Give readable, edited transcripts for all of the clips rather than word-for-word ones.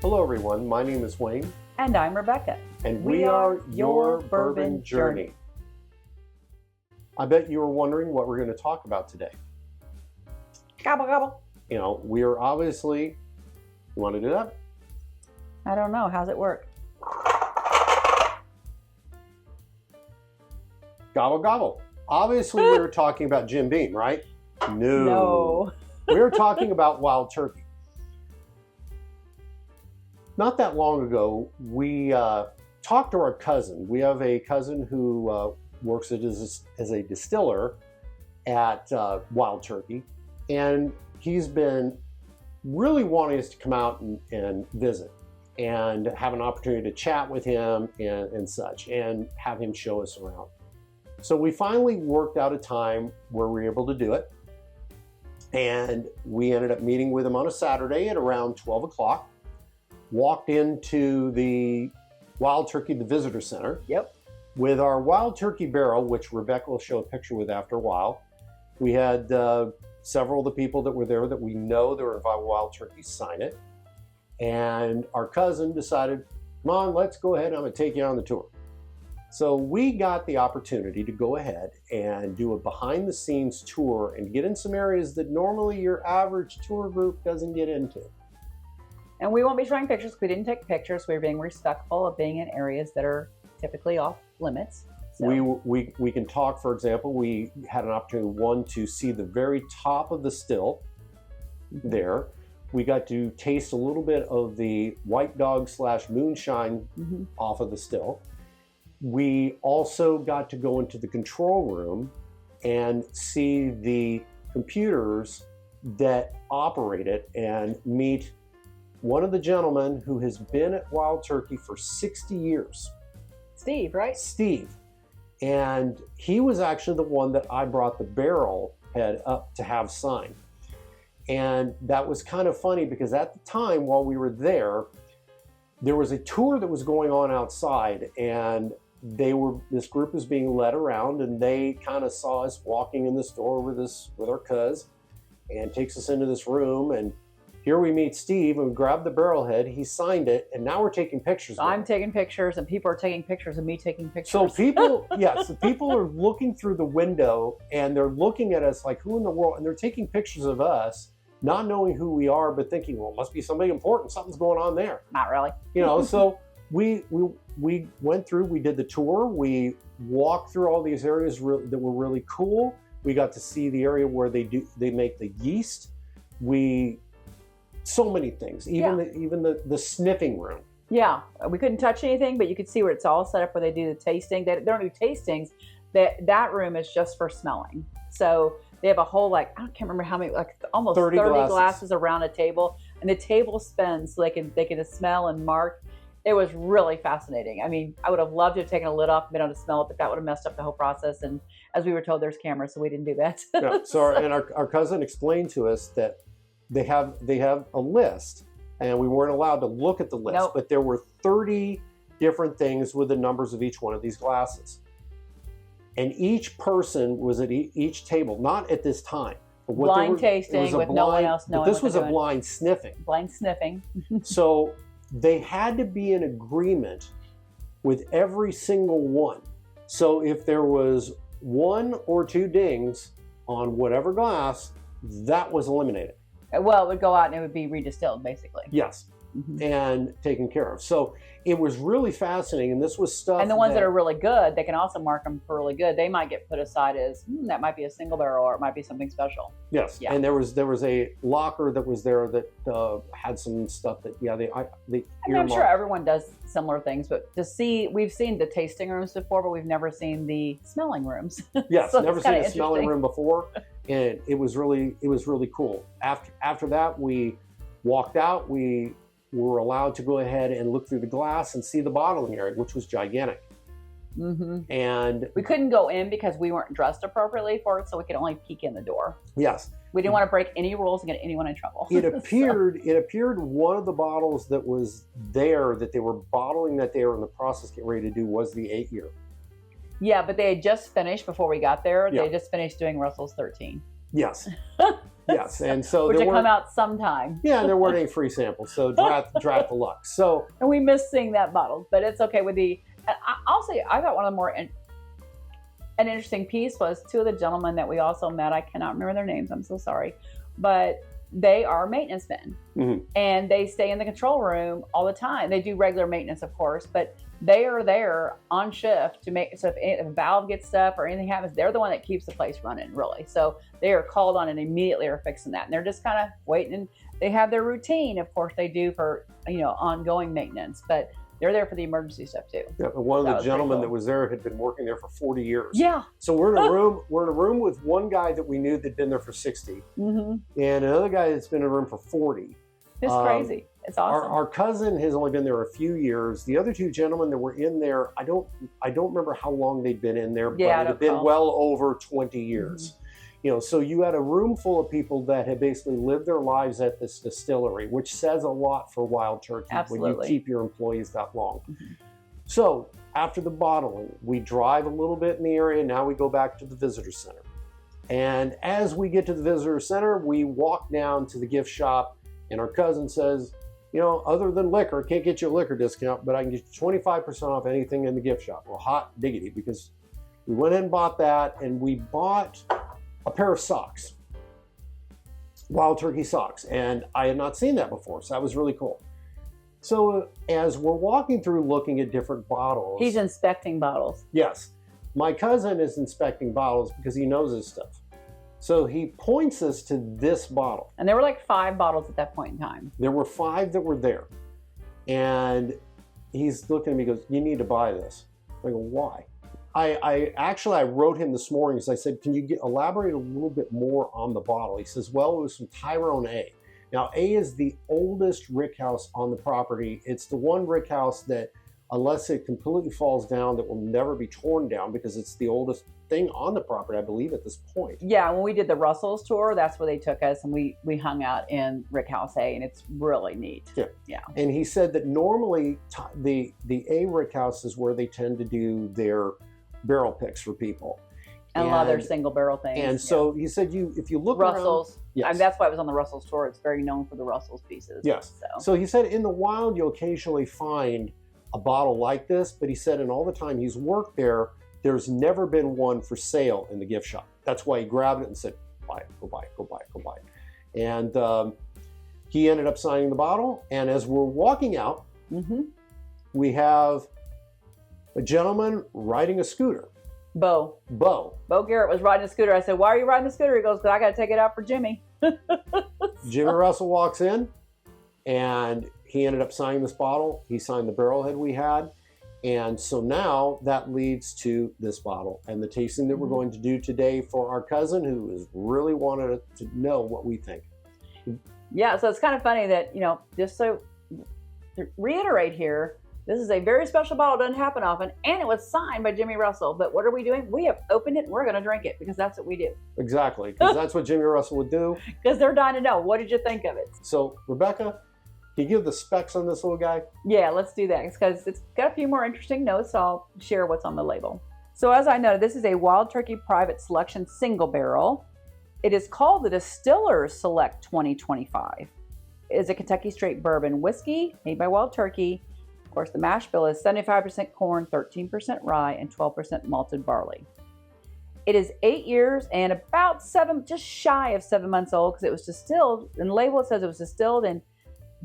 Hello everyone, my name is Wayne. And I'm Rebecca. And we are your Bourbon Journey. I bet you were wondering what we're going to talk about today. Gobble, gobble. You know, we are obviously, you want to do that? I don't know. How's it work? Gobble, gobble. Obviously, we were talking about Jim Beam, right? No. We were talking about Wild Turkey. Not that long ago, we talked to our cousin. We have a cousin who works as a distiller at Wild Turkey, and he's been really wanting us to come out and visit and have an opportunity to chat with him and such, and have him show us around. So we finally worked out a time where we were able to do it, and we ended up meeting with him on a Saturday at around 12 o'clock. Walked into the Wild Turkey, the visitor center. Yep. With our Wild Turkey barrel, which Rebecca will show a picture with after a while. We had several of the people that were there that we know that were involved with Wild Turkey sign it. And our cousin decided, come on, let's go ahead. I'm going to take you on the tour. So we got the opportunity to go ahead and do a behind the scenes tour and get in some areas that normally your average tour group doesn't get into. And we won't be showing pictures because we didn't take pictures. We're being respectful of being in areas that are typically off limits. So. We can talk, for example, we had an opportunity, to see the very top of the still there. We got to taste a little bit of the White Dog / moonshine off of the still. We also got to go into the control room and see the computers that operate it and meet one of the gentlemen who has been at Wild Turkey for 60 years. Steve, right? Steve. And he was actually the one that I brought the barrel head up to have signed. And that was kind of funny because at the time while we were there was a tour that was going on outside, and this group was being led around, and they kind of saw us walking in the store with our cuz, and takes us into this room, and here we meet Steve, and we grab the barrel head. He signed it, and now we're taking pictures. I'm taking pictures, and people are taking pictures of me taking pictures. So people, people are looking through the window, and they're looking at us like, who in the world? And they're taking pictures of us, not knowing who we are, but thinking, well, it must be something important. Something's going on there. Not really. So we went through, we did the tour. We walked through all these areas that were really cool. We got to see the area where they make the yeast. So many things, even the sniffing room. Yeah, we couldn't touch anything, but you could see where it's all set up where they do the tasting. They don't do tastings. That room is just for smelling. So they have a whole, I can't remember how many, almost 30 glasses around a table, and the table spins so they can smell and mark. It was really fascinating. I mean, I would have loved to have taken a lid off and been able to smell it, but that would have messed up the whole process. And as we were told, there's cameras, so we didn't do that. No, so our cousin explained to us that they have a list, and we weren't allowed to look at the list. Nope. But there were 30 different things with the numbers of each one of these glasses, and each person was at each table, not at this time. But blind tasting with no one else knowing. But this was a blind sniffing. Blind sniffing. So they had to be in agreement with every single one. So if there was 1 or 2 dings on whatever glass, that was eliminated. Well, it would go out and it would be redistilled, basically. Yes, and taken care of. So it was really fascinating, and this was stuff. And the ones that are really good, they can also mark them for really good. They might get put aside as that might be a single barrel, or it might be something special. Yes, yeah. And there was a locker that was there that had some stuff that I'm sure everyone does similar things, but we've seen the tasting rooms before, but we've never seen the smelling rooms. Yes, so never seen a smelling room before. And it was really cool. After that, we walked out. We were allowed to go ahead and look through the glass and see the bottling area, which was gigantic. And we couldn't go in because we weren't dressed appropriately for it, so we could only peek in the door. Yes. We didn't want to break any rules and get anyone in trouble. It appeared one of the bottles that was there that they were bottling, that they were in the process getting ready to do, was the 8-year. Yeah, but they had just finished before we got there. Yeah. They just finished doing Russell's 13. Yes. Yes, and so which will come out sometime. Yeah, and there weren't any free samples, so drat the luck. So, and we miss seeing that bottle, but it's okay with the. I'll say I thought one of the more an interesting piece was two of the gentlemen that we also met. I cannot remember their names. I'm so sorry, but they are maintenance men, and they stay in the control room all the time. They do regular maintenance, of course, but they are there on shift to make, so if a valve gets stuck or anything happens, they're the one that keeps the place running, really. So they are called on and immediately are fixing that. And they're just kind of waiting. And they have their routine, of course, they do for, ongoing maintenance, but they're there for the emergency stuff too. Yeah, but one of the gentlemen that was there had been working there for 40 years. Yeah. So we're in a room with one guy that we knew that'd been there for 60, and another guy that's been in a room for 40. It's crazy. It's awesome. Our cousin has only been there a few years. The other two gentlemen that were in there, I don't remember how long they'd been in there, but it had been well over 20 years. So you had a room full of people that had basically lived their lives at this distillery, which says a lot for Wild Turkey. Absolutely. When you keep your employees that long. So after the bottling, we drive a little bit in the area. Now we go back to the visitor center. And as we get to the visitor center, we walk down to the gift shop, and our cousin says, other than liquor, can't get you a liquor discount, but I can get you 25% off anything in the gift shop. Well, hot diggity, because we went in and bought that, and we bought a pair of socks, Wild Turkey socks, and I had not seen that before, so that was really cool. So as we're walking through looking at different bottles... He's inspecting bottles. Yes. My cousin is inspecting bottles because he knows his stuff. So he points us to this bottle. And there were like 5 bottles at that point in time. There were 5 that were there. And he's looking at me and goes, you need to buy this. I go, why? I wrote him this morning because I said, can you elaborate a little bit more on the bottle? He says, well, it was from Tyrone A. Now, A is the oldest rickhouse on the property. It's the one rickhouse that, unless it completely falls down, that will never be torn down because it's the oldest thing on the property, I believe, at this point. Yeah, when we did the Russell's tour, that's where they took us, and we hung out in Rickhouse A, and it's really neat. Yeah. And he said that normally the A Rickhouse is where they tend to do their barrel picks for people. And a lot of their single barrel things. And so he said, if you look Russell's, around, yes. And that's why it was on the Russell's tour. It's very known for the Russell's pieces. Yes. So he said in the wild, you'll occasionally find a bottle like this, but he said in all the time he's worked there, there's never been one for sale in the gift shop. That's why he grabbed it and said, buy it, go buy it, go buy it, go buy it. And he ended up signing the bottle. And as we're walking out, we have a gentleman riding a scooter. Bo Garrett was riding a scooter. I said, why are you riding the scooter? He goes, because I got to take it out for Jimmy. Jimmy Russell walks in, and he ended up signing this bottle. He signed the barrelhead we had. And so now that leads to this bottle and the tasting that we're going to do today for our cousin who is really wanted to know what we think. Yeah, so it's kind of funny that, just so to reiterate here, this is a very special bottle. It doesn't happen often. And it was signed by Jimmy Russell. But what are we doing? We have opened it and we're going to drink it because that's what we do. Exactly, because that's what Jimmy Russell would do. Because they're dying to know. What did you think of it? So, Rebecca, can you give the specs on this little guy? Yeah, let's do that because it's got a few more interesting notes. So I'll share what's on the label. So as I noted, this is a Wild Turkey Private Selection single barrel. It is called the Distillers Select 2025. It is a Kentucky straight bourbon whiskey made by Wild Turkey. Of course, the mash bill is 75% corn, 13% rye, and 12% malted barley. It is 8 years and about just shy of 7 months old because it was distilled. In the label, it says it was distilled in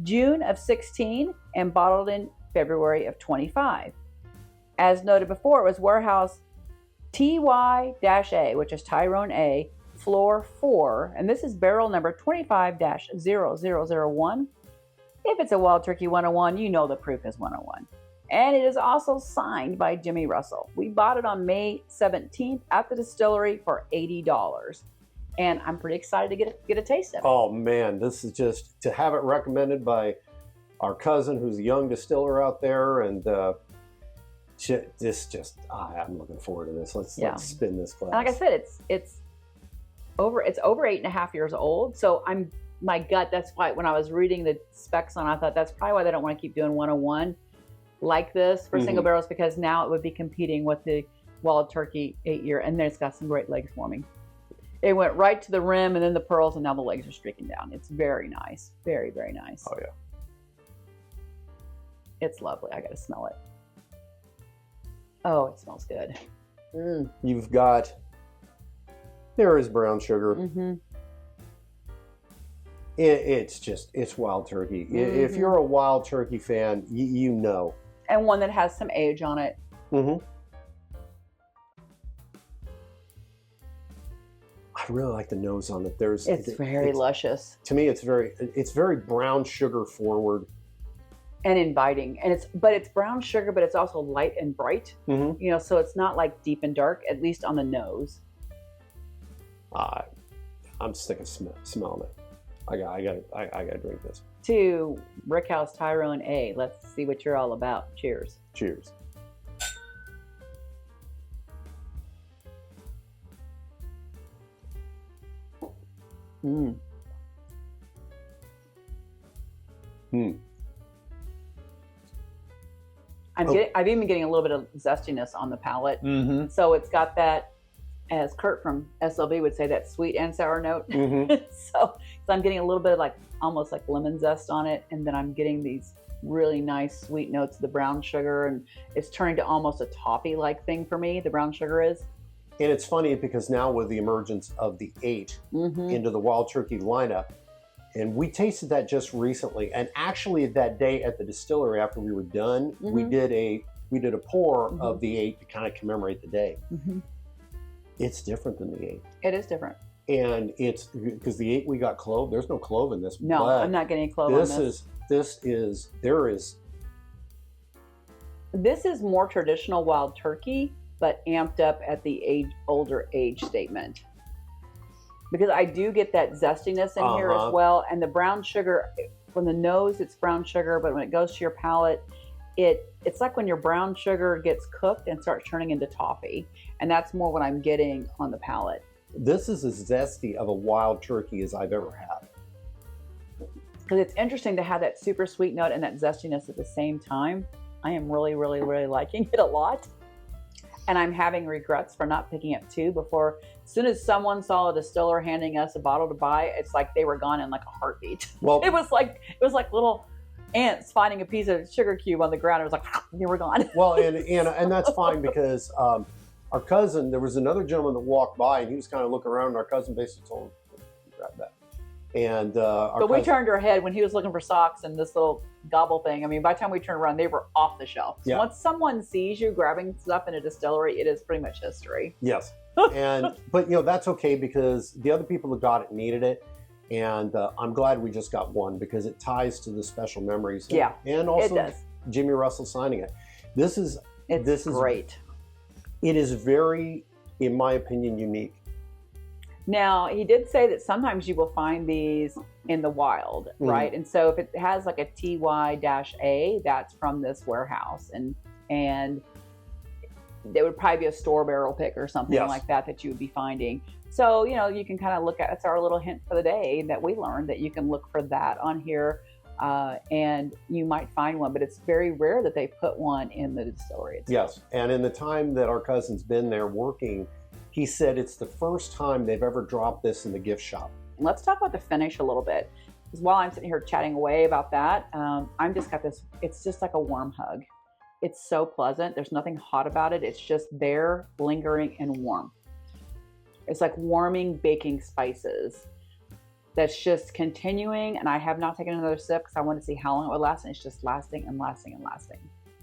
June of 16 and bottled in February of 25. As noted before, it was warehouse TY-A, which is Tyrone A, floor 4, and this is barrel number 25-0001. If it's a Wild Turkey 101, you know the proof is 101. And it is also signed by Jimmy Russell. We bought it on May 17th at the distillery for $80. And I'm pretty excited to get a taste of it. Oh man, this is just to have it recommended by our cousin who's a young distiller out there, and I'm looking forward to this. Let's spin this glass. And like I said, it's over 8.5 years old. So my gut. That's why when I was reading the specs on, I thought that's probably why they don't want to keep doing 101 like this for single barrels, because now it would be competing with the Wild Turkey 8 year, and then it's got some great legs forming. It went right to the rim and then the pearls, and now the legs are streaking down. It's very nice. Very, very nice. Oh, yeah. It's lovely. I got to smell it. Oh, it smells good. You've got, there is brown sugar. Mm-hmm. It's Wild Turkey. Mm-hmm. If you're a Wild Turkey fan, you know. And one that has some age on it. Mm-hmm. I really like the nose on it. It's very luscious. To me, it's very brown sugar forward. And inviting. And it's brown sugar, but it's also light and bright. Mm-hmm. You know, so it's not like deep and dark, at least on the nose. I'm sick of smelling it. I gotta drink this. To Rickhouse Tyrone A. Let's see what you're all about. Cheers. Cheers. Mm. Hmm. I've even been getting a little bit of zestiness on the palate. Mm-hmm. So it's got that, as Kurt from SLB would say, that sweet and sour note. Mm-hmm. so I'm getting a little bit of like almost like lemon zest on it, and then I'm getting these really nice sweet notes of the brown sugar, and it's turning to almost a toffee-like thing for me. The brown sugar is. And it's funny because now with the emergence of the 8 into the Wild Turkey lineup, and we tasted that just recently. And actually, that day at the distillery, after we were done, we did a pour of the 8 to kind of commemorate the day. Mm-hmm. It's different than the 8. It is different. And it's because the 8 we got clove. There's no clove in this. No, I'm not getting clove on this. This is more traditional Wild Turkey, but amped up at the older age statement. Because I do get that zestiness in here as well. And the brown sugar, from the nose, it's brown sugar, but when it goes to your palate, it's like when your brown sugar gets cooked and starts turning into toffee. And that's more what I'm getting on the palate. This is as zesty of a Wild Turkey as I've ever had. Because it's interesting to have that super sweet note and that zestiness at the same time. I am really, really, really liking it a lot. And I'm having regrets for not picking up 2 before. As soon as someone saw a distiller handing us a bottle to buy, it's like they were gone in like a heartbeat. Well, it was like little ants finding a piece of sugar cube on the ground. It was like they were gone. Well, and that's fine because our cousin, there was another gentleman that walked by and he was kind of looking around, and our cousin basically told him, grab that. And we turned our head when he was looking for socks and this little gobble thing. I mean, by the time we turned around, they were off the shelf. So once someone sees you grabbing stuff in a distillery, it is pretty much history. Yes. But that's okay because the other people that got it needed it. And I'm glad we just got one because it ties to the special memories. And also it does. Jimmy Russell signing it. This is great. It is very, in my opinion, unique. Now, he did say that sometimes you will find these in the wild, right? And so if it has like a TY-A, that's from this warehouse. And there would probably be a store barrel pick or something like that you would be finding. So, you can kind of look at, it's our little hint for the day that we learned that you can look for that on here and you might find one, but it's very rare that they put one in the distillery itself. Yes, and in the time that our cousin's been there working, he said it's the first time they've ever dropped this in the gift shop. Let's talk about the finish a little bit. Because while I'm sitting here chatting away about that, I'm just got this, it's just like a warm hug. It's so pleasant. There's nothing hot about it. It's just there, lingering and warm. It's like warming baking spices that's just continuing. And I have not taken another sip because I want to see how long it would last. And it's just lasting and lasting and lasting.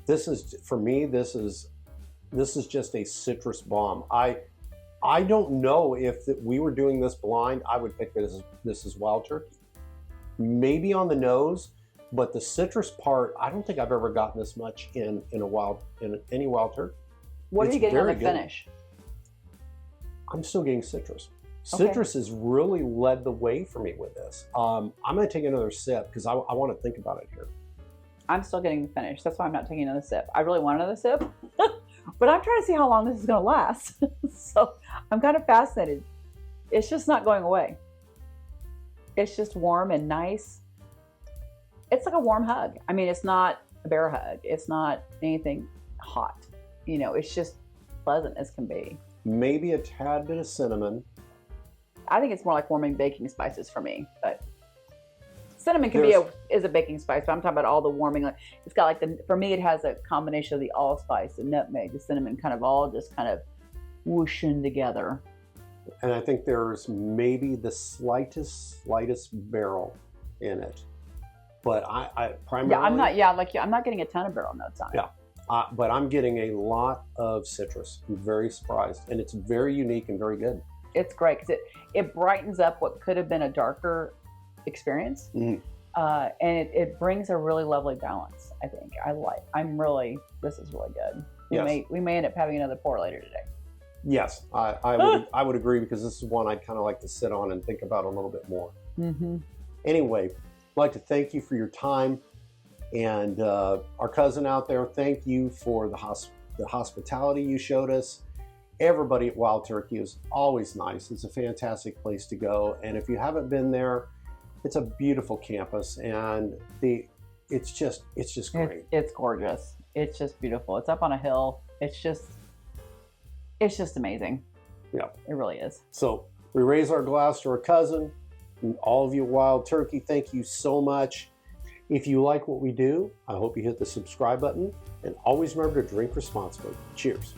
This is, for me, this is just a citrus bomb. I don't know if we were doing this blind, I would pick this as Wild Turkey. Maybe on the nose, but the citrus part, I don't think I've ever gotten this much in any Wild Turkey. What are you getting on the finish? I'm still getting citrus. Citrus has really led the way for me with this. I'm going to take another sip because I want to think about it here. I'm still getting the finish. That's why I'm not taking another sip. I really want another sip, but I'm trying to see how long this is going to last. So I'm kind of fascinated. It's just not going away. It's just warm and nice. It's like a warm hug. I mean, it's not a bear hug. It's not anything hot. It's just pleasant as can be. Maybe a tad bit of cinnamon. I think it's more like warming baking spices for me, but cinnamon can is a baking spice, but I'm talking about all the warming. Like it's got like for me, it has a combination of the allspice, the nutmeg, the cinnamon, kind of all just kind of whooshing together. And I think there's maybe the slightest barrel in it, but I primarily I'm not getting a ton of barrel notes on it. Yeah, but I'm getting a lot of citrus. I'm very surprised, and it's very unique and very good. It's great because it brightens up what could have been a darker experience, and it brings a really lovely balance. I think this is really good. We may end up having another pour later today. Yes, I would agree, because this is one I'd kind of like to sit on and think about a little bit more. Anyway, I'd like to thank you for your time, and our cousin out there, thank you for the hospitality you showed us. Everybody at Wild Turkey is always nice. It's a fantastic place to go, and if you haven't been there, it's a beautiful campus, and it's just great. It's gorgeous. It's just beautiful. It's up on a hill. It's just amazing. Yeah, it really is. So we raise our glass to our cousin, and all of you Wild Turkey, thank you so much. If you like what we do, I hope you hit the subscribe button, and always remember to drink responsibly. Cheers.